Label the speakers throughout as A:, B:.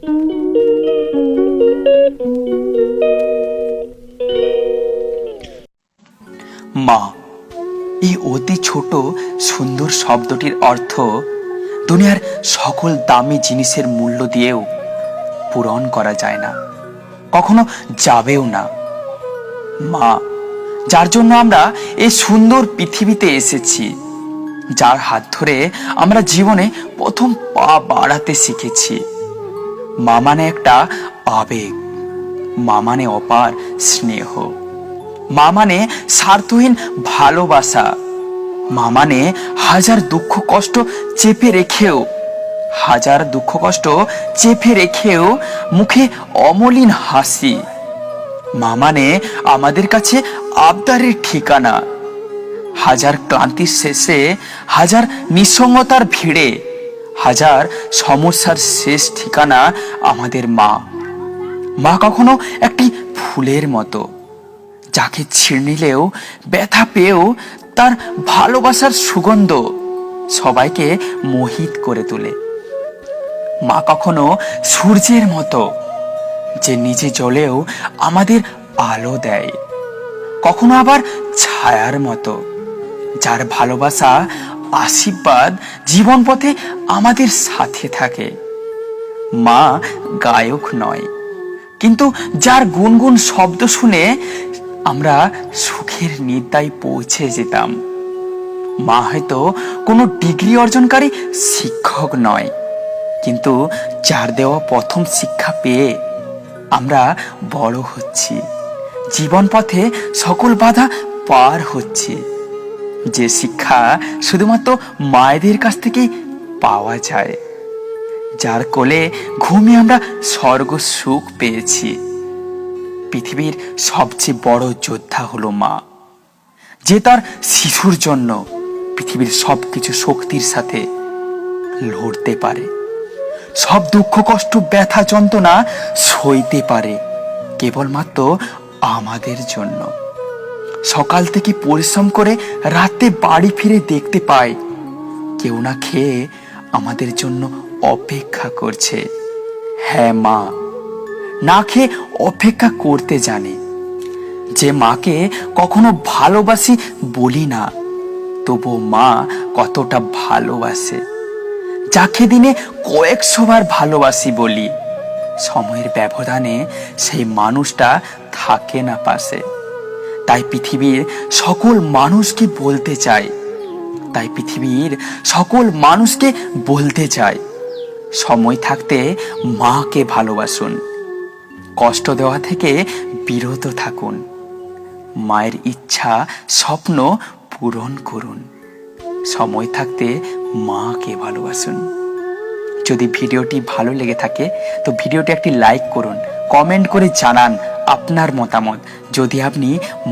A: মা, এই অতি ছোট সুন্দর শব্দটির অর্থ দুনিয়ার সকল দামি জিনিসের মূল্য দিয়েও পূরণ করা যায় না, কখনো যাবেও না। মা, যার জন্য আমরা এই সুন্দর পৃথিবীতে এসেছি, যার হাত ধরে আমরা জীবনে প্রথম পা বাড়াতে শিখেছি। মা মানে একটা আবেগ, মা মানে অপার স্নেহ, মা মানে স্বার্থহীন ভালোবাসা, মা মানে হাজার দুঃখ কষ্ট চেপে রেখেও মুখে অমলিন হাসি। মা মানে আমাদের কাছে আবদারের ঠিকানা। হাজার ক্লান্তির শেষে, হাজার নিঃসঙ্গতার ভিড়ে, হাজার সমস্যার শেষ ঠিকানা আমাদের মা। মা কখনো একটি ফুলের মতো, যাকে ছিঁড়ে নিলেও, ব্যথা পেয়েও তার ভালোবাসার সুগন্ধ সবাইকে মোহিত করে তোলে। মা কখনো সূর্যের মতো, যে নিজে জ্বলেও আমাদের আলো দেয়। কখনো আবার ছায়ার মতো, যার ভালোবাসা আশীর্বাদ জীবন পথে আমাদের সাথে থাকে। মা গায়ক নয়, কিন্তু যার গুনগুন শব্দ শুনে আমরা সুখের নিদ্রায় পৌঁছে যেতাম। মা হয়তো কোনো ডিগ্রি অর্জনকারী শিক্ষক নয়, কিন্তু যার দেওয়া প্রথম শিক্ষা পেয়ে আমরা বড় হচ্ছি, জীবন পথে সকল বাধা পার হচ্ছি। যে শিক্ষা শুধুমাত্র মায়েদের কাছ থেকেই পাওয়া যায়, যার কোলে ঘুমিয়ে আমরা স্বর্গ সুখ পেয়েছি। পৃথিবীর সবচেয়ে বড় যোদ্ধা হলো মা, যে তার শিশুর জন্য পৃথিবীর সবকিছু শক্তির সাথে লড়তে পারে, সব দুঃখ কষ্ট ব্যথা যন্ত্রণা সইতে পারে কেবলমাত্র আমাদের জন্য। সকাল থেকে পরিশ্রম করে রাতে বাড়ি ফিরে দেখতে পাই কেউ না খেয়ে আমাদের জন্য অপেক্ষা করছে। হ্যাঁ, মা না খেয়ে অপেক্ষা করতে জানে। যে মাকে কখনো ভালোবাসি বলি না, তবু মা কতটা ভালোবাসে। যাকে দিনে কয়েকশোবার ভালোবাসি বলি, সময়ের ব্যবধানে সেই মানুষটা থাকে না পাশে। তাই পৃথিবীর সকল মানুষকে বলতে চাই, সময় থাকতে মাকে ভালোবাসুন, কষ্ট দেওয়া থেকে বিরত থাকুন, মায়ের ইচ্ছা স্বপ্ন পূরণ করুন। সময় থাকতে মাকে ভালোবাসুন। যদি ভিডিওটি ভালো লেগে থাকে তো ভিডিওটি একটি লাইক করুন, কমেন্ট করে জানান আপনার মতামত। যদি আপনি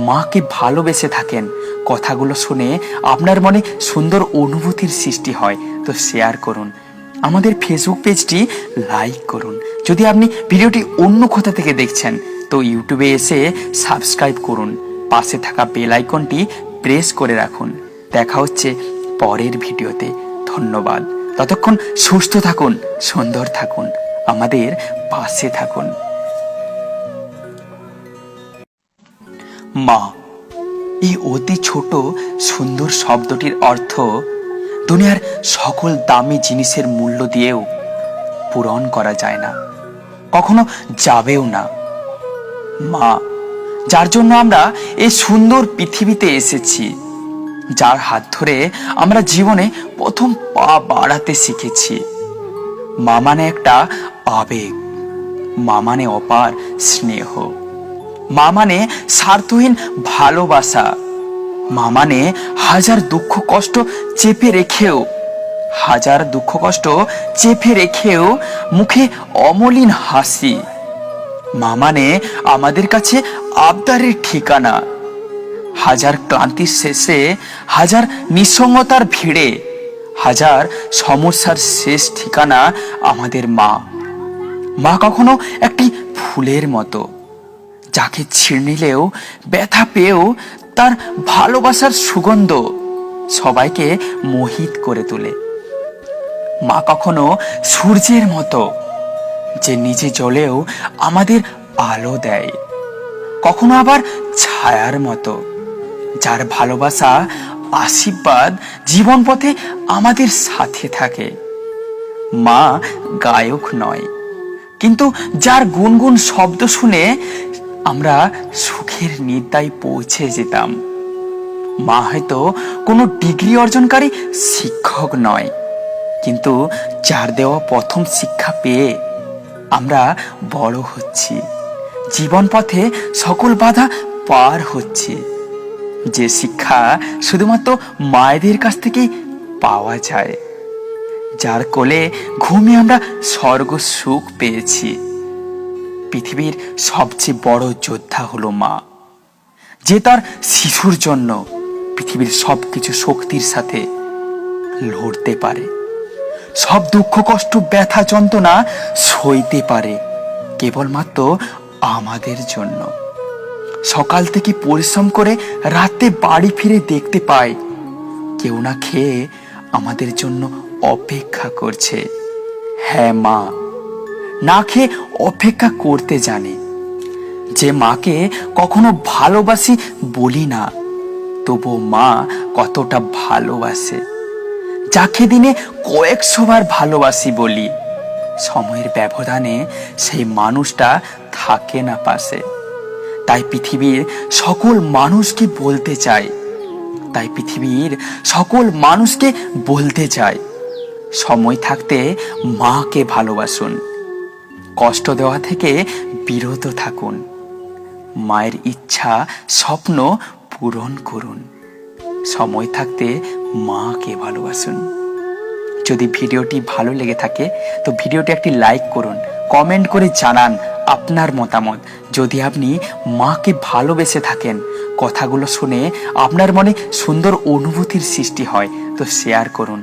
A: মাকে ভালোবেসে থাকেন, কথাগুলো শুনে আপনার মনে সুন্দর অনুভূতির সৃষ্টি হয়, তো শেয়ার করুন। আমাদের ফেসবুক পেজটি লাইক করুন। যদি আপনি ভিডিওটি অন্য কোথা থেকে দেখছেন তো ইউটিউবে এসে সাবস্ক্রাইব করুন, পাশে থাকা বেল আইকনটি প্রেস করে রাখুন। দেখা হচ্ছে পরের ভিডিওতে। ধন্যবাদ। ততক্ষণ সুস্থ থাকুন, সুন্দর থাকুন, আমাদের পাশে থাকুন। মা, এই অতি ছোট সুন্দর শব্দটির অর্থ দুনিয়ার সকল দামি জিনিসের মূল্য দিয়েও পূরণ করা যায় না, কখনো যাবেও না। মা, যার জন্য আমরা এই সুন্দর পৃথিবীতে এসেছি, যার হাত ধরে আমরা জীবনে প্রথম পা বাড়াতে শিখেছি। মা মানে একটা আবেগ, মা মানে অপার স্নেহ, মা মানে স্বার্থহীন ভালোবাসা, মা মানে হাজার দুঃখ কষ্ট চেপে রেখেও মুখে অমলিন হাসি। মা মানে আমাদের কাছে আবদারের ঠিকানা। হাজার ক্লান্তির শেষে, হাজার নিঃসঙ্গতার ভিড়ে, হাজার সমস্যার শেষ ঠিকানা আমাদের মা। মা কখনো একটি ফুলের মতো, যাকে ছিঁড়ে নিলেও, ব্যথা পেয়েও তার ভালোবাসার সুগন্ধ সবাইকে মোহিত করে তোলে। মা কখনো সূর্যের মতো, যে নিজে জ্বলেও আমাদের আলো দেয়, কখনো আবার ছায়ার মতো, যার ভালোবাসা আশীর্বাদ জীবন পথে আমাদের সাথে থাকে। মা গায়ক নয়, কিন্তু যার গুনগুন শব্দ শুনে আমরা সুখের নিদ্রায় পৌঁছে যেতাম। মা হয়তো কোনো ডিগ্রি অর্জনকারী শিক্ষক নয়, কিন্তু যার দেওয়া প্রথম শিক্ষা পেয়ে আমরা বড় হচ্ছি, জীবন পথে সকল বাধা পার হচ্ছি। যে শিক্ষা শুধুমাত্র মায়েদের কাছ থেকেই পাওয়া যায়, যার কোলে ঘুমিয়ে আমরা স্বর্গ সুখ পেয়েছি। পৃথিবীর সবচেয়ে বড় যোদ্ধা হলো মা, যে তার শিশুর জন্য পৃথিবীর সবকিছু শক্তির সাথে লড়তে পারে, সব দুঃখ কষ্ট ব্যথা যন্ত্রণা সইতে পারে কেবলমাত্র আমাদের জন্য। সকাল থেকে পরিশ্রম করে রাতে বাড়ি ফিরে দেখতে পাই কেউ না খেয়ে আমাদের জন্য অপেক্ষা করছে। হ্যাঁ, মা না খেয়ে অপেক্ষা করতে জানে। যে মাকে কখনো ভালোবাসি বলি না, তবু মা কতটা ভালোবাসে। যাকে দিনে কয়েকশোবার ভালোবাসি বলি, সময়ের ব্যবধানে সেই মানুষটা থাকে না পাশে। তাই পৃথিবীর সকল মানুষকে বলতে চাই, সময় থাকতে মাকে ভালোবাসুন, কষ্ট দেওয়া থেকে বিরত থাকুন, মায়ের ইচ্ছা স্বপ্ন পূরণ করুন। সময় থাকতে মাকে ভালোবাসুন। যদি ভিডিওটি ভালো লেগে থাকে তো ভিডিওটি একটি লাইক করুন, কমেন্ট করে জানান আপনার মতামত। যদি আপনি মাকে ভালোবেসে থাকেন, কথাগুলো শুনে আপনার মনে সুন্দর অনুভূতির সৃষ্টি হয়, তো শেয়ার করুন।